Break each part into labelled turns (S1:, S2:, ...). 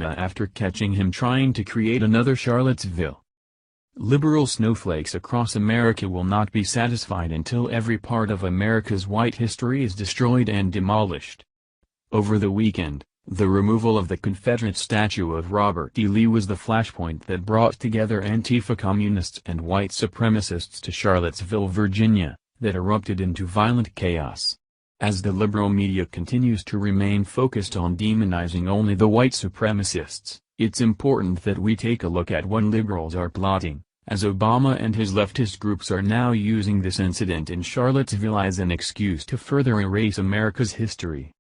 S1: media after catching him trying to create another Charlottesville. Liberal snowflakes across America will not be satisfied until every part of America's white history is destroyed and demolished. Over the weekend, the removal of the Confederate statue of Robert E. Lee was the flashpoint that brought together Antifa communists and white supremacists to Charlottesville, Virginia, that erupted into violent chaos. As the liberal media continues to remain focused on demonizing only the white supremacists, it's important that we take a look at what liberals are plotting, as Obama and his leftist groups are now using this incident in Charlottesville as an excuse to further erase America's history.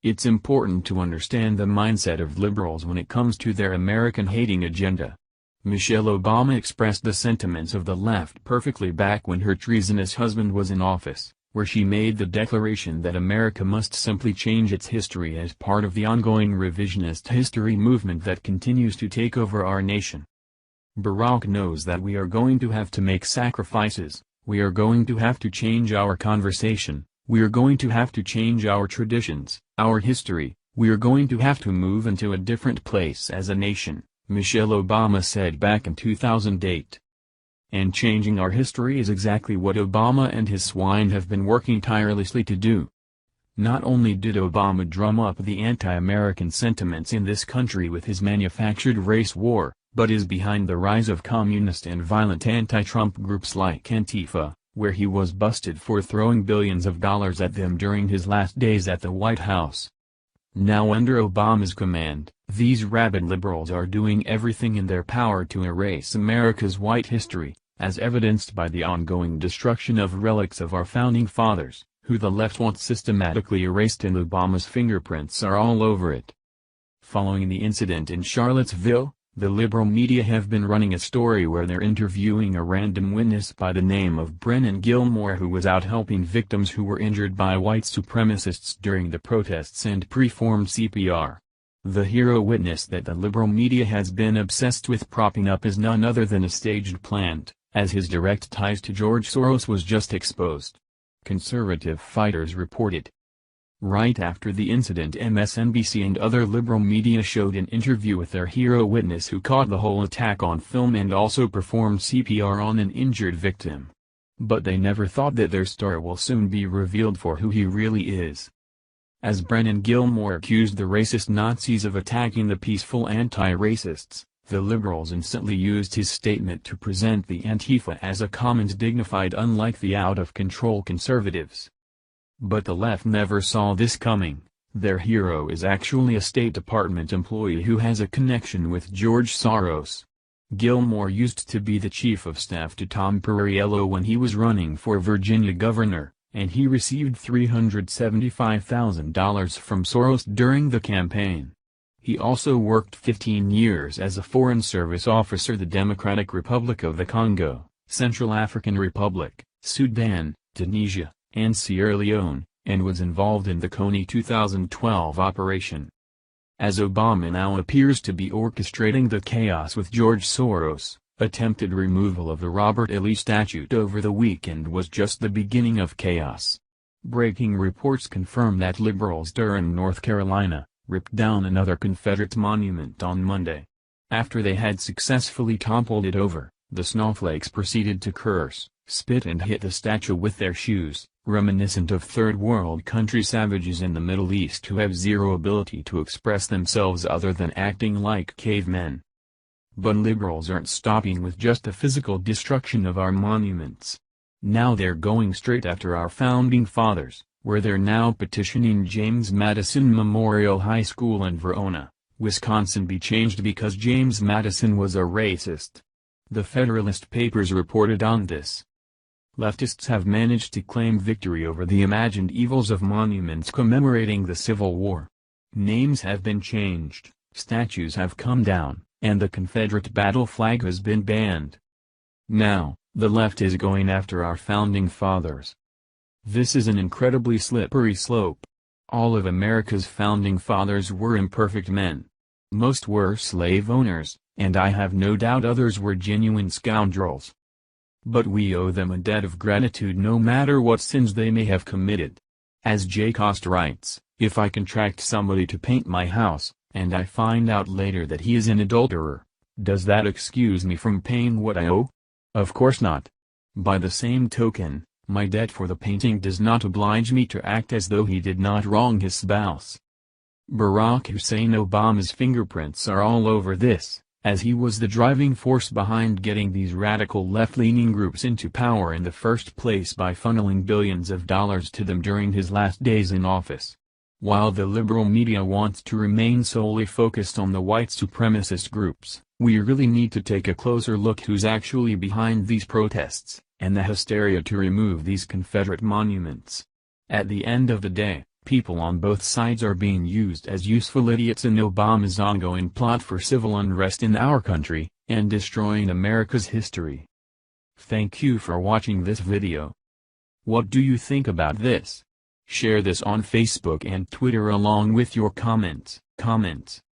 S1: It's important to understand the mindset of liberals when it comes to their American-hating agenda. Michelle Obama expressed the sentiments of the left perfectly back when her treasonous husband was in office, where she made the declaration that America must simply change its history as part of the ongoing revisionist history movement that continues to take over our nation. Barack knows that we are going to have to make sacrifices, we are going to have to change our conversation, we are going to have to change our traditions, our history, we are going to have to move into a different place as a nation, Michelle Obama said back in 2008. And changing our history is exactly what Obama and his swine have been working tirelessly to do. Not only did Obama drum up the anti-American sentiments in this country with his manufactured race war, but is behind the rise of communist and violent anti-Trump groups like Antifa, where he was busted for throwing billions of dollars at them during his last days at the White House. Now under Obama's command, these rabid liberals are doing everything in their power to erase America's white history, as evidenced by the ongoing destruction of relics of our founding fathers, who the left wants systematically erased, and Obama's fingerprints are all over it. Following the incident in Charlottesville, the liberal media have been running a story where they're interviewing a random witness by the name of Brennan Gilmore, who was out helping victims who were injured by white supremacists during the protests and performed CPR. The hero witness that the liberal media has been obsessed with propping up is none other than a staged plant, as his direct ties to George Soros was just exposed. Conservative fighters reported. Right after the incident, MSNBC and other liberal media showed an interview with their hero witness who caught the whole attack on film and also performed CPR on an injured victim. But they never thought that their story will soon be revealed for who he really is. As Brennan Gilmore accused the racist Nazis of attacking the peaceful anti-racists, the liberals instantly used his statement to present the Antifa as a calm and dignified, unlike the out-of-control conservatives. But the left never saw this coming. Their hero is actually a State Department employee who has a connection with George Soros. Gilmore used to be the chief of staff to Tom Perriello when he was running for Virginia governor, and he received $375,000 from Soros during the campaign. He also worked 15 years as a Foreign Service officer in the Democratic Republic of the Congo, Central African Republic, Sudan, Tunisia, and Sierra Leone, and was involved in the Coney 2012 operation. As Obama now appears to be orchestrating the chaos with George Soros, attempted removal of the Robert E. Lee statue over the weekend was just the beginning of chaos. Breaking reports confirm that liberals in North Carolina ripped down another Confederate monument on Monday. After they had successfully toppled it over, the snowflakes proceeded to curse, spit and hit the statue with their shoes, reminiscent of third world country savages in the Middle East who have zero ability to express themselves other than acting like cavemen. But liberals aren't stopping with just the physical destruction of our monuments. Now they're going straight after our founding fathers, where they're now petitioning James Madison Memorial High School in Verona, Wisconsin be changed because James Madison was a racist. The Federalist Papers reported on this. Leftists have managed to claim victory over the imagined evils of monuments commemorating the Civil War. Names have been changed, statues have come down, and the Confederate battle flag has been banned. Now, the left is going after our founding fathers. This is an incredibly slippery slope. All of America's founding fathers were imperfect men. Most were slave owners, and I have no doubt others were genuine scoundrels. But we owe them a debt of gratitude no matter what sins they may have committed. As Jay Cost writes, if I contract somebody to paint my house, and I find out later that he is an adulterer, does that excuse me from paying what I owe? Of course not. By the same token, my debt for the painting does not oblige me to act as though he did not wrong his spouse. Barack Hussein Obama's fingerprints are all over this, as he was the driving force behind getting these radical left-leaning groups into power in the first place by funneling billions of dollars to them during his last days in office. While the liberal media wants to remain solely focused on the white supremacist groups, we really need to take a closer look who's actually behind these protests, and the hysteria to remove these Confederate monuments. At the end of the day, people on both sides are being used as useful idiots in Obama's ongoing plot for civil unrest in our country, and destroying America's history. Thank you for watching this video. What do you think about this? Share this on Facebook and Twitter along with your comments.